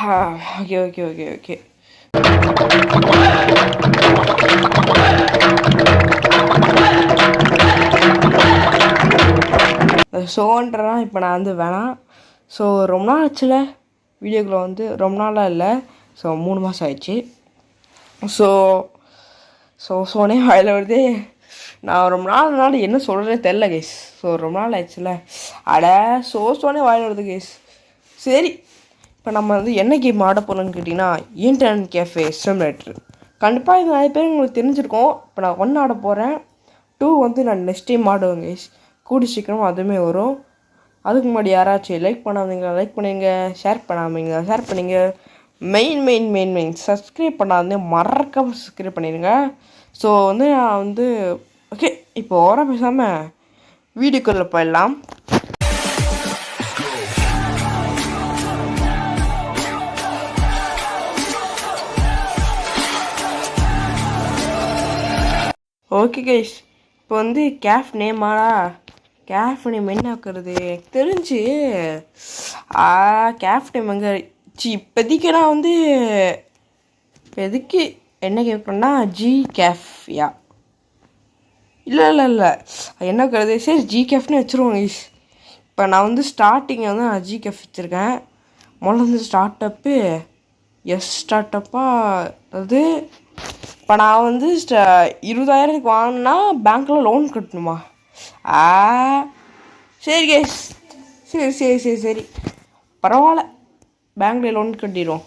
Okay okay okay okay ஷோன்றனா இப்போ நான் வந்து வேணாம். ஸோ ரொம்ப நாள் ஆச்சுல வீடியோக்குள்ளே வந்து ரொம்ப நாளாக இல்லை. ஸோ 3 மாதம் ஆயிடுச்சு. ஸோ சோனே வாயில் வருது. நான் ரொம்ப நாள் என்ன சொல்கிறேன்னு தெரில கைஸ். ஸோ ரொம்ப நாள் ஆயிடுச்சுல சோனே வாயில் வருது கைஸ். சரி, இப்போ நம்ம வந்து என்ன கேம் ஆட போகிறோன்னு கேட்டிங்கன்னா இன்டர்நெட் கேஃபே சிமுலேட்டர். கண்டிப்பாக இது நிறைய பேர் உங்களுக்கு தெரிஞ்சிருக்கோம். இப்போ நான் 1 ஆட போகிறேன். 2 வந்து நான் நெக்ஸ்ட் டைம் ஆடுவேன் கைஸ். கூடி சீக்கிரமாக அதுவுமே வரும். அதுக்கு முன்னாடி யாராச்சும் லைக் பண்ணாதீங்க, லைக் பண்ணுங்க. ஷேர் பண்ணாதீங்க, ஷேர் பண்ணுங்க. மெயின் சப்ஸ்கிரைப் பண்ணாதீங்க, மறக்காமல் சப்ஸ்கிரைப் பண்ணிடுங்க. ஸோ வந்து நான் வந்து ஓகே, இப்போ ஓர பேசாமல் வீடியோக்குள்ளே போயிடலாம். ஓகே கைஸ், இப்போ வந்து கேஃப் நேமாடா. கேஃப் நேம் என்ன ஆக்குறது எனக்கு தெரிஞ்சு கேஃப் நேம் எங்கே இப்போதைக்கு நான் வந்து இப்போதைக்கு என்ன கேட்குறேன்னா ஜி கேஃப்யா இல்லை என்ன ஆக்குறது. சரி, ஜி கேஃப்னு வச்சுருவோம் கைஸ். இப்போ நான் வந்து ஸ்டார்டிங்கை வந்து நான் ஜி கேஃப் வச்சுருக்கேன். முதல்ல வந்து ஸ்டார்ட் அப்பாக அது இப்போ நான் வந்து 20,000 வாங்கினா பேங்க்கில் லோன் கட்டணுமா? சரி கேஸ், சரி பரவாயில்ல, பேங்க்கில் லோன் கட்டிடுவோம்.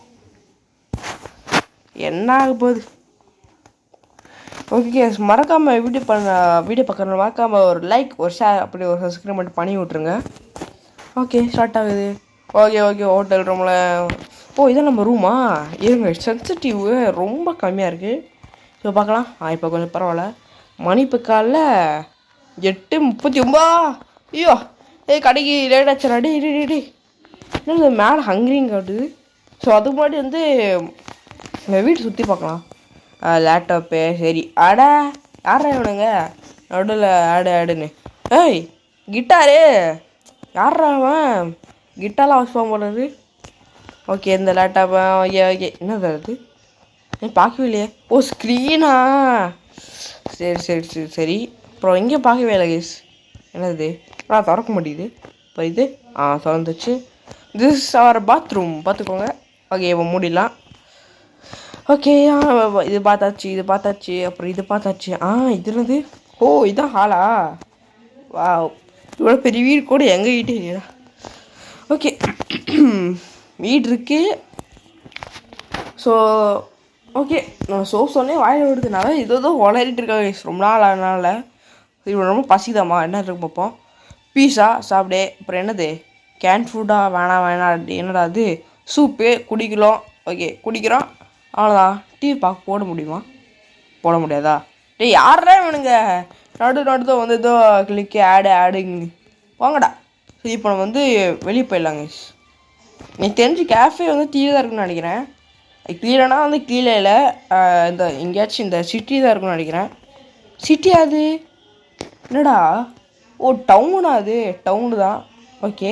என்ன ஆக போகுது. ஓகே கேஸ், மறக்காமல் வீடியோ பார்க்குற மறக்காமல் ஒரு லைக், ஒரு ஷேர், அப்படி ஒரு சப்ஸ்கிரைப் மட்டும் பண்ணி விட்ருங்க. ஓகே, ஸ்டார்ட் ஆகுது. ஓகே ஹோட்டல் ரூமில். இதான் நம்ம ரூமா? இருங்க, சென்சிட்டிவ் ரொம்ப கம்மியாக இருக்குது. ஸோ பார்க்கலாம். இப்போ கொஞ்சம் பரவாயில்ல. மணி இப்போ காலைல 8:39. ஐயோ கடைக்கு லேட் ஆச்சுடா. டே என்ன மேலே ஹங்கிரிங் காட்டுது. ஸோ அதுக்கு முன்னாடி வந்து வீட்டு சுற்றி பார்க்கலாம். லேப்டாப்பு சரி. யாரா இவனுங்க நடுவில் ஆடுன்னு? கிட்டாரு யாரா அவன்? கிட்டாரெலாம் வாசிப்பான் போடுறது. ஓகே, இந்த லேப்டாப்பை ஓகே என்னது அது? பார்க்கவே இல்லையே. ஸ்க்ரீனா? சரி. அப்புறம் இங்கே பார்க்கவே இல்லை கைஸ். என்னது? திறக்க முடியுது. இப்போ இது திறந்துச்சு. திஸ் இஸ் அவர் பாத்ரூம், பார்த்துக்கோங்க. ஓகே, இப்போ மூடிடலாம். ஓகே, இது பார்த்தாச்சு. அப்புறம் இது பார்த்தாச்சு. இது என்னது? இதான் ஹாலா? வா, இவ்வளோ பெரிய வீடு கூட எங்கள் வீட்டு இல்லையா? ஓகே, வீடு இருக்கு. ஸோ ஓகே, நான் சொன்னே வாயில் விடுறதுனால இதோ உளறிட்டு இருக்காங்க ரொம்ப நாள் ஆனால. இது ரொம்ப பசிதாம்மா. என்ன இருக்கு பார்ப்போம். பீஸா சாப்பிடே. அப்புறம் என்னது? கேன் ஃபுட்டா? வேணாம் என்னடா அது? சூப்பு குடிக்கலாம். ஓகே குடிக்கிறோம், அவ்வளோதான். டிவி பார்க்க போட முடியுமா? போட முடியாதா? யாரா வேணுங்க நடுதான் வந்து ஏதோ கிளிக்கு ஆடுங்க வாங்கடா. சரி, இப்போ நம்ம வந்து வெளியே போயிடலாங்க. எனக்கு தெரிஞ்சு கேஃபே வந்து டிவி தான் இருக்குன்னு நினைக்கிறேன். கீழேனா வந்து கீழே இல்லை, இந்த எங்கேயாச்சும் இந்த சிட்டி தான் இருக்குன்னு நினைக்கிறேன். சிட்டி அது என்னடா? டவுனா? அது டவுனு தான். ஓகே,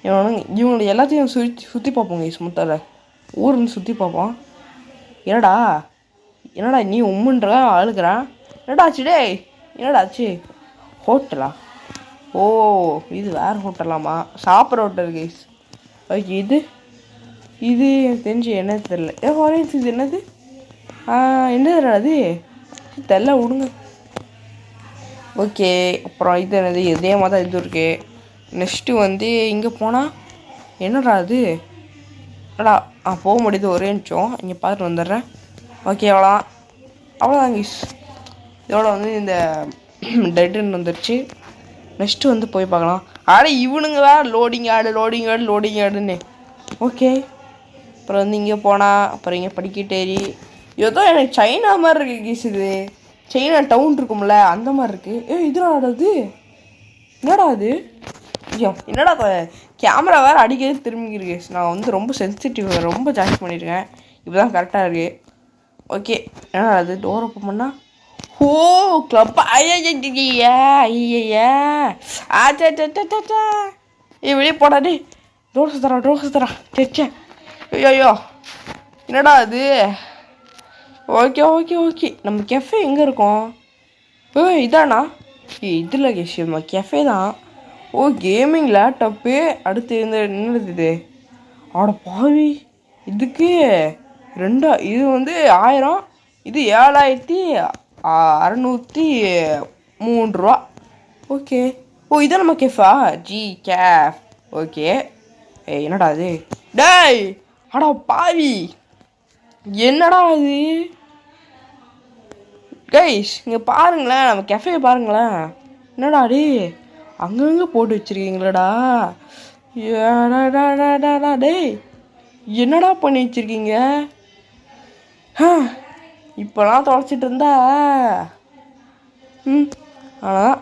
இவங்க எல்லாத்தையும் சுற்றி பார்ப்போங்க. முத்தால ஊருன்னு சுற்றி பார்ப்போம். என்னடா நீ உம்முன்ற அழுகிறான்? என்னடாச்சு டே? என்னடாச்சு? ஹோட்டலா? இது வேறு ஹோட்டலாமா? சாப்பிட்ற ஹோட்டல் கைஸ். ஓகே, இது எனக்கு தெரிஞ்சு என்னது தெரில. இது என்னது? என்னதுடா அது? தெரில, விடுங்க. ஓகே, அப்புறம் இது என்னது? இதே மாதிரி தான் இது இருக்கு. நெக்ஸ்ட்டு வந்து இங்கே போனால் என்னடா அது? போக முடியுது. ஒரே நிமிஷம் இங்கே பார்த்துட்டு வந்துடுறேன். ஓகே, அவ்வளோதான் கைஸ். இதோட வந்து இந்த டெட்டுன்னு வந்துடுச்சு. நெக்ஸ்ட்டு வந்து போய் பார்க்கலாம். இவனுங்க வேறு லோடிங் ஆடுன்னு. ஓகே, அப்புறம் வந்து இங்கே போனால் அப்புறம் இங்கே படிக்கட்டேரி ஏதோ எனக்கு சைனா மாதிரி இருக்குது கீஸ். இது சைனா டவுன் இருக்கும்ல, அந்த மாதிரி இருக்குது. இதுடா அது? என்னடா அது? என்னடா கேமரா வேறு அடிக்கிறது திரும்பிக்கிருக்கு. நான் வந்து ரொம்ப சென்சிட்டிவ், ரொம்ப ஜாஸ்தி பண்ணியிருக்கேன். இப்போ தான் கரெக்டாக இருக்குது. ஓகே, என்னடா அது? டோர் ஓப்பன் பண்ணால் கிளப். வெளியே போடாதே. டோர் சுத்தரா. ஐயோ என்னடா அது? ஓகே ஓகே ஓகே, நம்ம கெஃபே எங்கே இருக்கோம்? இதாண்ணா இதில் நம்ம கெஃபே தான். ஓ கேமிங் லேப்டாப்பு. அடுத்து இந்த என்னது இது? ஆட பாவி, இதுக்கு இது வந்து 1000, இது 7603 ஓகே. ஓ இதான் நம்ம கெஃபா? G cafe. ஓகே. என்னடா அது? டேய் அடா பாவி, என்னடா இது? கைஸ் இங்கே பாருங்களேன், நம்ம கெஃபே பாருங்களேன். என்னடா டே அங்கங்கே போட்டு வச்சுருக்கீங்களடா? ஏடாடாடாடா டேய், என்னடா பண்ணி வச்சுருக்கீங்க? இப்போலாம் தொலைச்சிட்டு இருந்தா ஆனால்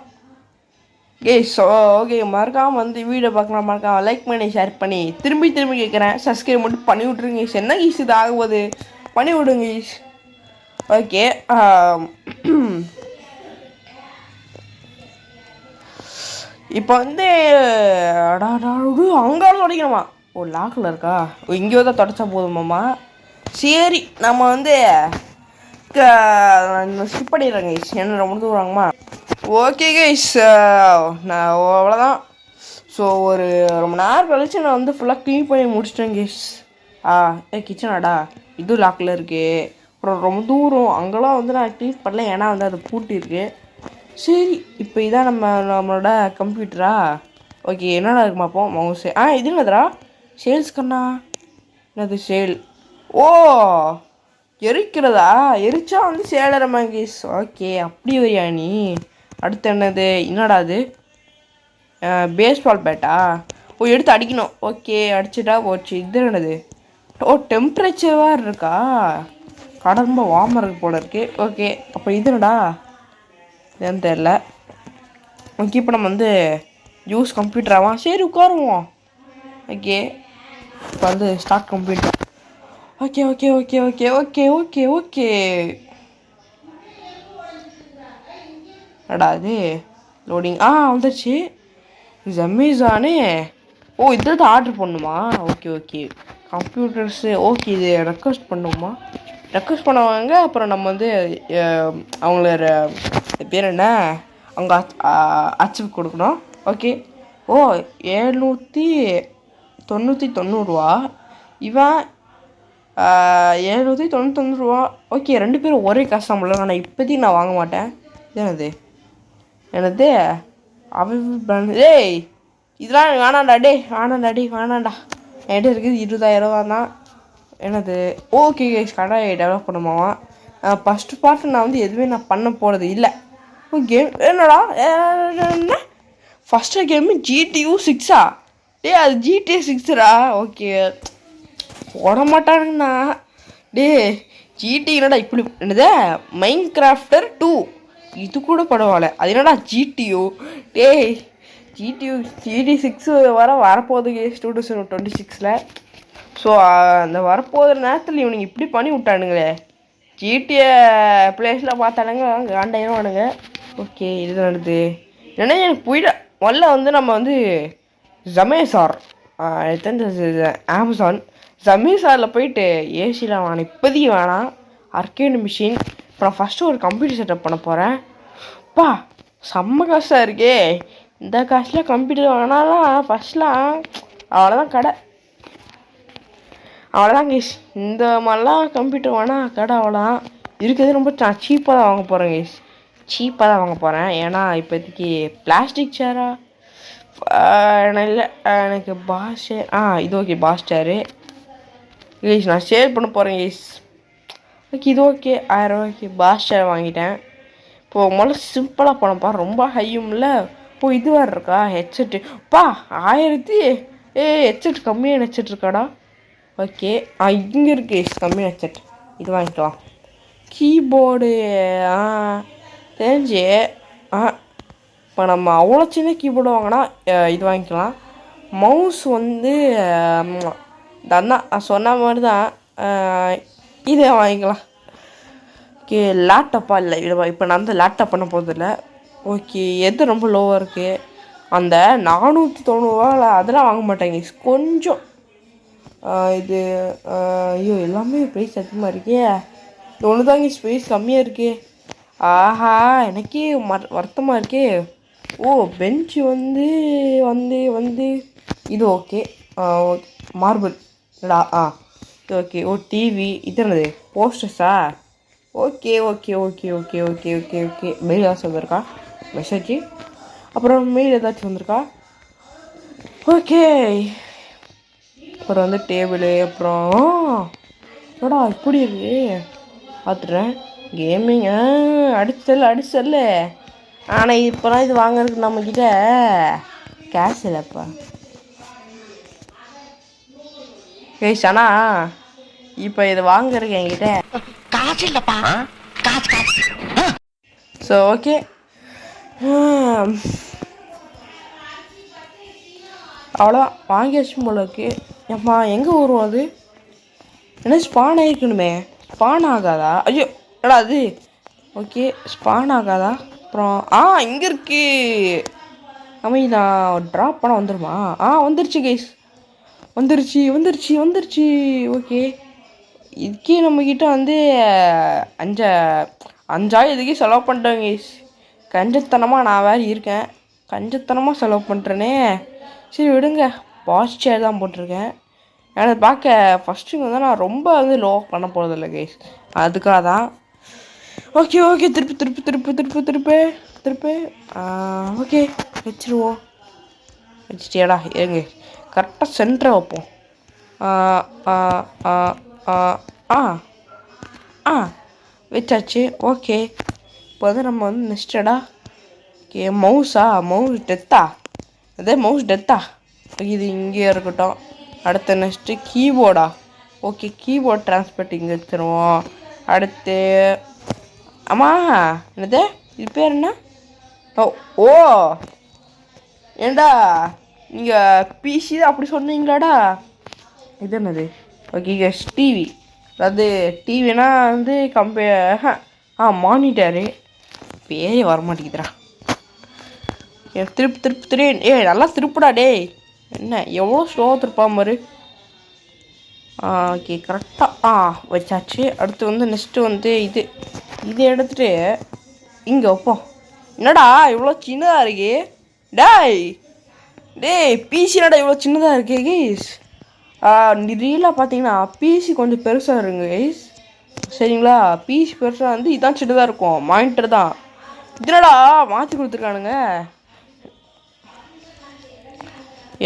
கேஸ் ஓகே. மறக்காமல் வந்து வீடியோ பார்க்கலாம், மறக்காமல் லைக் பண்ணி ஷேர் பண்ணி திரும்பி கேட்குறேன், சப்ஸ்கிரைப் மட்டும் பண்ணி விட்ருங்க ஈஸ். என்ன ஈஸ் இது ஆகும்போது பண்ணி விடுங்க ஈஸ். ஓகே. இப்போ வந்து அங்கால தொடக்கணுமா? ஓ லாக்கில் இருக்கா? ஓ இங்கே தான் தொடச்சா போதுமாம்மா? சரி நம்ம வந்து ஸ்கிப் பண்ணிடுறேங்க கைஸ், என்ன ரொம்ப தூரம் வாங்கம்மா. ஓகே கைஸ், நான் அவ்வளோதான். ஸோ ஒரு ரொம்ப நேரம் கழிச்சு நான் வந்து ஃபுல்லாக க்ளீன் பண்ணி முடிச்சிட்டேன் கைஸ். கிச்சனாடா இதுவும் லாக்கில் இருக்குது. அப்புறம் ரொம்ப தூரம் அங்கெல்லாம் வந்து நான் க்ளீன் பண்ணல, ஏன்னா வந்து அது பூட்டிருக்கு. சரி இப்போ இதான் நம்மளோட கம்ப்யூட்டரா? ஓகே என்னடா இருக்குமா அப்போ மவுஸு? இது என்னதுடா? சேல்ஸ் கண்ணா? என்னது சேல்? ஓ எரிக்கிறதா? எரிச்சா வந்து சேலர மேங்கீஸ். ஓகே அப்படி வரியா நீ? அடுத்து என்னது? என்னடா அது? பேஸ்பால் பேட்டா? ஓ எடுத்து அடிக்கணும். ஓகே அடிச்சுட்டா போச்சு. இது என்னது? ஓ டெம்பரேச்சராக இருக்கா? கடை ரொம்ப வார்மாக இருக்கு போல இருக்கு. ஓகே அப்போ இது என்னடா? ஏன்னு தெரில. ஓகே இப்போ நம்ம வந்து யூஸ் கம்ப்யூட்டராவா? சரி உட்காருவோம். ஓகே இப்போ வந்து start computer. Okay okay okay okay okay okay okay அடா அது லோடிங் வந்துச்சு. இது அமேசானே. ஓ இதில் தான் ஆர்டர் பண்ணுமா? Okay okay computers. ஓகே இது ரெக்வஸ்ட் பண்ணுமா? ரெக்வஸ்ட் பண்ணுவாங்க. அப்புறம் நம்ம வந்து அவங்கள பேர் என்ன அவங்க அச்சீவ் கொடுக்கணும். ஓகே. ஓ 790 இவன் 799. ஓகே 2 பேரும் ஒரே காசு தான் முடியல. ஆனால் இப்போதைக்கு நான் வாங்க மாட்டேன். என்னது டேய் இதெல்லாம் வேணாண்டா. வேணாண்டா. என்கிட்ட இருக்குது 20,000 தான். என்னது? ஓகே கடை டெவலப் பண்ணுமாவா? ஃபஸ்ட்டு பார்ட்டு நான் வந்து எதுவுமே நான் பண்ண போகிறது இல்லை. கேம் என்னடா என்ன ஃபஸ்ட்டு கேமு GTU 6 அது GTA 6 ஓகே போட மாட்டானுங்கண்ணா. GT என்னடா இப்படி? என்னது மைன்கிராஃப்டர் 2 இது கூட பரவாயில்ல. அது என்னடா GTU? GT6 வரப்போகுது 2026. ஸோ அந்த வரப்போகிற நேரத்தில் இவனுங்க இப்படி பண்ணி விட்டானுங்களே. GTA பிளேஸில் பார்த்தானுங்க காண்டாயிரவானுங்க. ஓகே இது நடக்குது என்னன்னா எனக்கு புரியல. முதல்ல வந்து நம்ம வந்து ஜமேசார் அமேசான் ஜமேசாரில் போயிட்டு ஏசியில் வாங்கினேன். இப்போதைக்கு வேணாம். அர்கேடு மிஷின். இப்போ நான் ஃபஸ்ட்டு ஒரு கம்ப்யூட்டர் செட்டப் பண்ண போகிறேன். செம்ம காசாக இருக்கே. இந்த காசில் கம்ப்யூட்டர் வாங்கினாலாம் ஃபஸ்ட்லாம் அவ்வளோதான் கடை. அவ்வளோதான் கைஸ். இந்த மாதிரிலாம் கம்ப்யூட்டர் வேணால் கடை அவ்வளோதான். இருக்கிறது ரொம்ப சீப்பாக தான் வாங்க போகிறேன் கைஸ். சீப்பாக தான் வாங்க போகிறேன். ஏன்னா இப்போதைக்கு பிளாஸ்டிக் சேரா இல்லை எனக்கு பாஸ் சேர். இது ஓகே பாஸ் சேரு கைஸ். நான் சேல் பண்ண போகிறேன் கைஸ். ஓகே இது ஓகே 1000 ரூபாய்க்கு பாஸ் சேர் வாங்கிட்டேன். இப்போது முதல்ல சிம்பிளாக பண்ணப்பா, ரொம்ப ஹையும் இல்லை. இது வேறு இருக்கா ஹெட்செட்டு? 1000 ஹெட்செட் கம்மியாக ஹெட்செட் இருக்காடா. ஓகே இங்கே இருக்கு கம்மியாக ஹெட்செட். இது வாங்கிக்கலாம். கீபோர்டு தெரிஞ்சு இப்போ நம்ம அவ்வளோ சின்ன கீபோர்டு வாங்கினா இது வாங்கிக்கலாம். மவுஸ் வந்து தான் நான் சொன்ன மாதிரி தான் இதே வாங்கிக்கலாம். ஓகே லேப்டாப்பா? இல்லை இப்போ நான் வந்து லேப்டாப் பண்ண போகிறதில்ல. ஓகே எது ரொம்ப லோவாக இருக்குது? அந்த 490 அதெல்லாம் வாங்க மாட்டேங்க. கொஞ்சம் இது ஐயோ எல்லாமே ப்ரைஸ் அதிகமாக இருக்கே. இது ஒன்று தாங்க ப்ரைஸ் கம்மியாக இருக்கே. ஆஹா எனக்கே வருத்தமாக இருக்கே. ஓ பெஞ்சு வந்து வந்து வந்து இது ஓகே. ஓகே மார்பிள் இல்லடா. இது ஓகே. ஓ டிவி இது என்னது போஸ்டர்ஸா? Okay okay okay okay okay okay okay mail ஏதாச்சும் வந்திருக்கா? மெசேஜ் அப்புறம் மெயில் ஏதாச்சும் வந்திருக்கா? ஓகே. அப்புறம் வந்து டேபிள் அப்புறம் என்னடா இப்படி இருக்கு பார்த்துட்றேன். கேமிங் அடிச்சல்ல. ஆனால் இப்போலாம் இது வாங்குறதுக்கு நம்மக்கிட்ட கேஷ் இல்லைப்பா. கேஷ் ஆனால் இப்போ இது வாங்குறதுக்கு என்கிட்ட காசு இல்லைப்பா. காசு. So okay. அவ்வளோதான் வாங்கியாச்சு போல இருக்கு. ஏம்மா எங்கே வரும் அது? என்ன ஸ்பான் ஆகிருக்கணுமே. ஸ்பான் ஆகாதா? ஐயோ எடா அது ஓகே ஸ்பான் ஆகாதா? அப்புறம் இங்கே இருக்கு. நான் ட்ராப் பண்ண வந்துடுமா? வந்துருச்சு கைஸ். வந்துருச்சு. ஓகே இதுக்கே நம்மக்கிட்ட வந்து 5000 இதுக்கே செலவு பண்ணிட்டேன் கைஸ். கஞ்சத்தனமாக நான் வேறு இருக்கேன். கஞ்சத்தனமாக செலவு பண்ணுறேனே. சரி விடுங்க. பாஸ்டியர் தான் போட்டிருக்கேன். எனக்கு பார்க்க ஃபஸ்ட்டு வந்து நான் ரொம்ப வந்து லோ பண்ண போகிறதில்ல கைஸ். அதுக்காக தான். ஓகே திருப்பு. ஓகே வச்சுருவோம். வச்சுட்டியாடா இருங்க. கரெக்டாக சென்டரை வைப்போம். வச்சாச்சு. ஓகே இப்போ வந்து நம்ம வந்து நெக்ஸ்டடா ஓகே மவுஸ் டெத்தா. இது இங்கே இருக்கட்டும். அடுத்த நெக்ஸ்ட்டு கீபோர்டா. ஓகே கீபோர்ட் ட்ரான்ஸ்பர்ட் இங்கே வச்சுருவோம். அடுத்து என்னது இது பேர் என்ன? ஓ ஏண்டா நீங்கள் பிசி தான் அப்படி சொன்னீங்களாடா. இது என்னது? Okay case TV. அதாவது டிவினா வந்து மானிட்டரு பேரே வரமாட்டேங்குதுடா. திருப்பு நல்லா திருப்புடா டேய். என்ன எவ்வளோ ஸ்லோவாக திருப்பாம பாரு. ஓகே கரெக்டாக வச்சாச்சு. அடுத்து வந்து நெக்ஸ்ட்டு வந்து இது எடுத்துகிட்டு இங்கே வைப்போம். என்னடா இவ்வளோ சின்னதாக இருக்கே டேய் பிசினடா இவ்வளோ சின்னதாக இருக்கே கைஸ். ரீலாக பார்த்தீங்கன்னா பிசி கொஞ்சம் பெருசாக இருங்க கைஸ். சரிங்களா? பிசி பெருசாக வந்து இதான் சின்னதாக இருக்கும். மானிட்டர் தான். இதுனடா மாற்றி கொடுத்துருக்கானுங்க.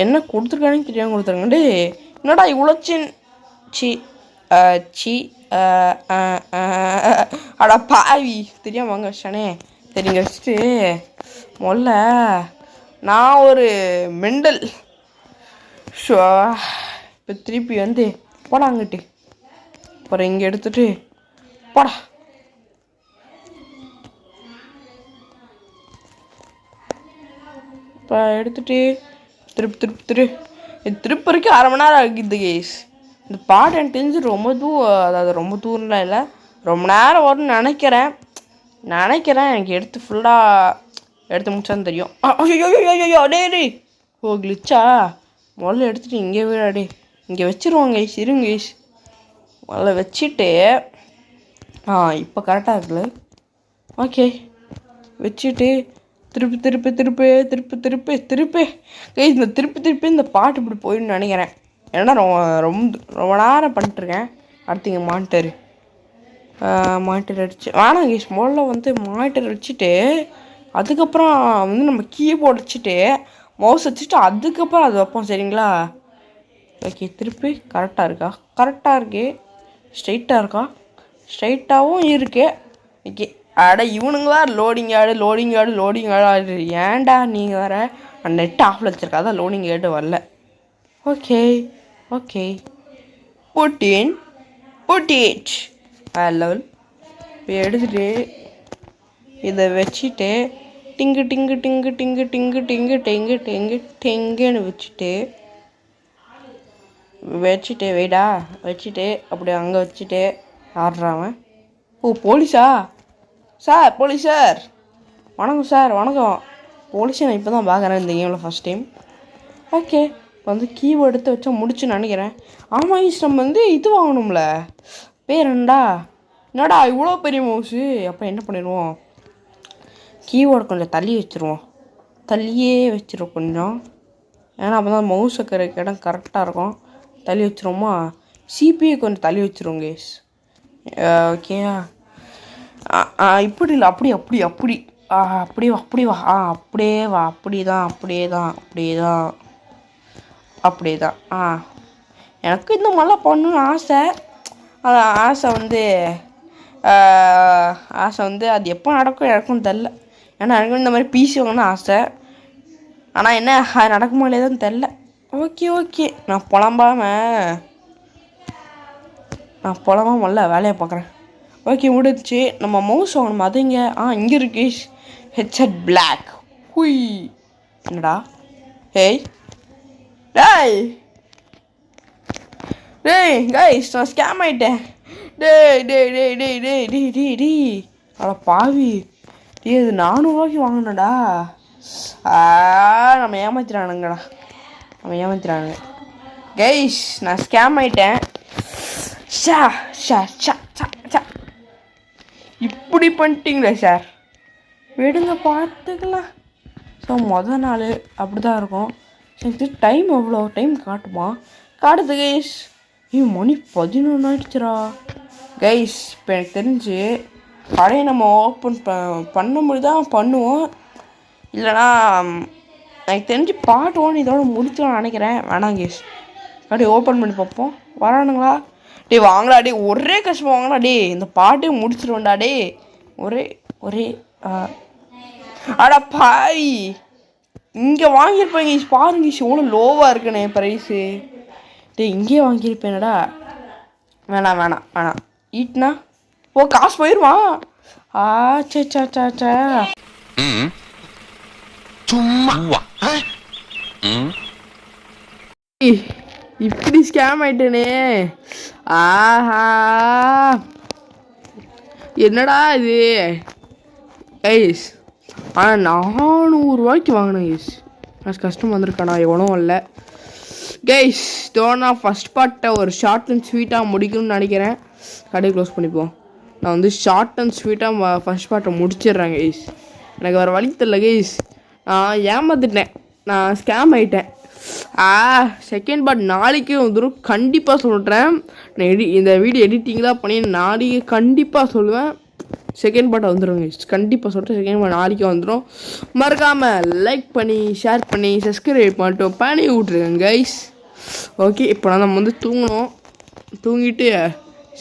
என்ன கொடுத்துருக்கானுன்னு தெரியாமல் கொடுத்துருங்க. டே என்னடா இவ்வளோ அடா பாவி தெரியாமல் வாங்க வச்சானே. சரிங்க வச்சுட்டு முதல்ல நான் ஒரு மெண்டல் இப்போ திருப்பி வந்து போடா அங்கிட்டு. அப்புறம் இங்கே எடுத்துட்டு போடா. இப்போ எடுத்துட்டு திருப்பி வரைக்கும் 1/2 மணி நேரம் ஆகிடுது கேஸ். இந்த பாட்டு எனக்கு தெரிஞ்சு ரொம்ப அதாவது ரொம்ப தூரம்லாம் இல்லை, ரொம்ப நேரம் வரும்னு நினைக்கிறேன். எனக்கு எடுத்து ஃபுல்லாக எடுத்து முடிச்சான்னு தெரியும். ஐயோ டே ஓ கிளிச்சா. முதல்ல எடுத்துகிட்டு இங்கே வீடாடே இங்கே வச்சுருவோம் கைஸ். இருங்க கைஸ் முதல்ல வச்சுட்டு இப்போ கரெக்டாக இருக்குல்ல. ஓகே வச்சுட்டு திருப்பி கைஸ் இந்த திருப்பி இந்த பாட்டு இப்படி போயிடுன்னு நினைக்கிறேன். ஏன்னா ரொம்ப நேரம் பண்ணிட்டுருக்கேன். அடுத்து இங்கே மானிட்டர் அடிச்சு வேணாம் கைஸ். முதல்ல வந்து மானிட்டர் வச்சுட்டு அதுக்கப்புறம் வந்து நம்ம கீபோர்டு வச்சுட்டு மவுஸ் வச்சுட்டு அதுக்கப்புறம் அது வைப்போம். சரிங்களா? ஓகே திருப்பி கரெக்டாக இருக்கு. ஸ்ட்ரைட்டாக இருக்கா? ஸ்ட்ரைட்டாகவும் இருக்கு. ஓகே அட இவனுங்களா லோடிங் ஆடு. ஏன்டா நீங்கள் வேறு நெட் ஆஃபில் வச்சுருக்கா தான் லோடிங் ஆடு வரல. ஓகே புட்டிட் லெவல் இப்போ எடுத்துகிட்டு இதை வச்சுட்டு டிங்குன்னு வச்சுட்டு வெயிடா வச்சுட்டு அப்படி அங்கே வச்சுட்டு ஆடுறான். ஓ போலீஸா சார் வணக்கம் சார். வணக்கம் போலீஸை நான் இப்போ தான் பார்க்குறேன் இந்த கேமில் ஃபஸ்ட் டைம். ஓகே வந்து கீபோர்டு எடுத்து வச்சா முடிச்சுன்னு நினைக்கிறேன். ஆமாம் கைஸ், நம்ம வந்து இது வாங்கணும்ல, பேர் என்னடா இவ்வளோ பெரிய மவுஸு. அப்போ என்ன பண்ணிடுவோம், கீபோர்டு கொஞ்சம் தள்ளி வச்சுருவோம், தள்ளியே வச்சிருவோம் கொஞ்சம். ஏன்னா அப்போ தான் மவுஸ் வைக்கிற இடம் கரெக்டாக இருக்கும். தள்ளி வச்சுருவோமா, சிபிஐ கொஞ்சம் தள்ளி வச்சுருவோம் கைஸ். ஓகேயா, இப்படி இல்லை, அப்படி அப்படி அப்படி அப்படியே அப்படி வா, அப்படியே வா, அப்படியே தான். எனக்கு இந்த மாதிரிலாம் பண்ணணும்னு ஆசை. அது ஆசை வந்து அது எப்போ நடக்கும் எனக்கும் தெரில. ஏன்னா எனக்கும் இந்த மாதிரி பிசி வாங்கணும்னு ஆசை. ஆனால் என்ன அது நடக்குமா இல்லையாதான் தெரில. ஓகே நான் புலம்பாமல்ல வேலையை பார்க்குறேன். ஓகே முடிச்சு. நம்ம மவுஸ் வாங்கணும், அது இங்கே இருக்கு ஹெட்செட் பிளாக். ஹுய், என்னடா டேய் கைஸ், நான் ஸ்கேம் ஆகிட்டேன். டேய் அட பாவி, இது 400 ரூபாய்க்கு வாங்கினடா. நம்ம ஏமாத்திரானுங்க கைஸ். நான் ஸ்கேம் ஆகிட்டேன். இப்படி பண்ணிட்டீங்களே சார், விடுங்க பார்த்துக்கலாம். ஸோ மொதல் நாள் அப்படி தான் இருக்கும். சரி, டைம் எவ்வளோ டைம் காட்டுது கைஸ். மணி 11 ஆகிடுச்சுரா கைஸ். இப்போ எனக்கு தெரிஞ்சு கடையை நம்ம ஓப்பன் பண்ணும்போது தான் பண்ணுவோம், இல்லைனா எனக்கு தெரிஞ்சு பார்ட் 1 இதோட முடிச்சலாம்னு நினைக்கிறேன். வேணாம் கைஸ், கடையை ஓப்பன் பண்ணி பார்ப்போம். வரானுங்களா? வாங்கடா ஒரே கஷ்டமாக வாங்கடா இந்த பாட்டே முடிச்சிருவேன்டா ஒரே அடா பாய், இங்கே வாங்கியிருப்பேன் கைஸ். பாருங்க எவ்வளோ லோவாக இருக்குண்ணே ப்ரைஸு. இங்கேயே வாங்கியிருப்பேனடா. வேணாம் ஈட்னா காசு போயிடுவான். சும்மா இப்படி ஸ்கேம் ஆயிட்டேனே. என்னடா இது கைஸ். 400 ரூபாய்க்கு வாங்கினேன் கைஸ். நான் கஷ்டம் வந்திருக்கானா எவனும் இல்லை கைஸ். தோனா ஃபஸ்ட் பார்ட்டை ஒரு ஷார்ட் அண்ட் ஸ்வீட்டாக முடிக்கணும்னு நினைக்கிறேன். கடையை க்ளோஸ் பண்ணிப்போம். நான் வந்து ஷார்ட் அண்ட் ஸ்வீட்டாக ஃபஸ்ட் பார்ட்டை முடிச்சிடுறேன் கைஸ். எனக்கு வேறு வழி தெரியல கைஸ். நான் ஏமாத்திட்டேன், நான் ஸ்கேம் ஆகிட்டேன். செகண்ட் பார்ட் நாளைக்கு வந்துடும் கண்டிப்பாக சொல்கிறேன். நான் இந்த வீடியோ எடிட்டிங்லாம் பண்ணி நாளைக்கு கண்டிப்பாக சொல்லுவேன். செகண்ட் பார்ட் வந்துடும் கைஸ், கண்டிப்பாக சொல்கிறேன். செகண்ட் பார்ட் நாளைக்கு வந்துடும். மறக்காமல் லைக் பண்ணி ஷேர் பண்ணி சப்ஸ்கிரைப் பண்ணி விட்ருங்க கைஸ். ஓகே, இப்போ நம்ம வந்து தூங்கணும். தூங்கிட்டு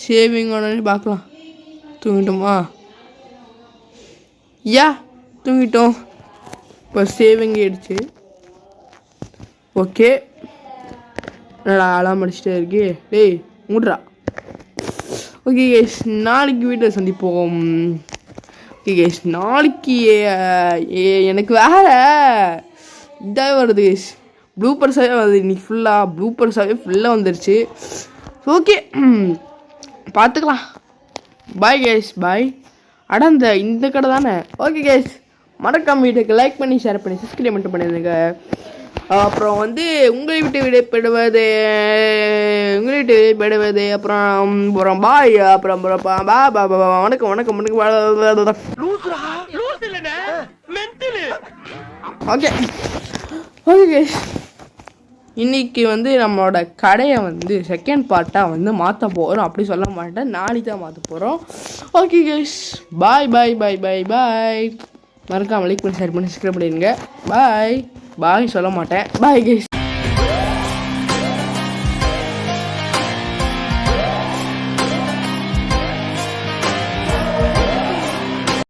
சேவிங் ஆனு பார்க்கலாம். தூங்கிட்டோமா? தூங்கிட்டோம். இப்போ சேவிங் ஆயிடுச்சு. ஓகே, என்னடா அலாம் அடிச்சுட்டே இருக்கு. மூடுறா. ஓகே கேஸ், நாளைக்கு வீட்டில் சந்திப்போம். ஓகே கேஸ், நாளைக்கு எனக்கு வேறு இதாக வருது கேஸ். ப்ளூப்பர்ஸாகவே வருது இன்றைக்கி ஃபுல்லாக. ப்ளூப்பர்ஸாகவே ஃபுல்லாக வந்துருச்சு. ஓகே, பார்த்துக்கலாம். பாய் கேஸ், பாய். இந்த கடை தானே. ஓகே கேஸ், மறக்காம வீட்டுக்கு லைக் பண்ணி ஷேர் பண்ணி சப்ஸ்கிரைப் மட்டும் பண்ணிடுங்க. அப்புறம் வந்து உங்களை விட்டு விடைபெறுவது அப்புறம் பாய். அப்புறம் வணக்கம். ஓகே இன்னைக்கு வந்து நம்மளோட கடையை வந்து செகண்ட் பார்ட்டாக வந்து மாற்ற போகிறோம். அப்படி சொல்ல மாட்டேன், நாளைக்கு தான் மாற்ற போகிறோம். ஓகே கைஸ், பாய். மறக்காம லைக் பண்ணி ஷேர் பண்ணி சப்ஸ்கிரைப் பண்ணிடுங்க. பாய் சொல்ல மாட்டேன். Bye guys.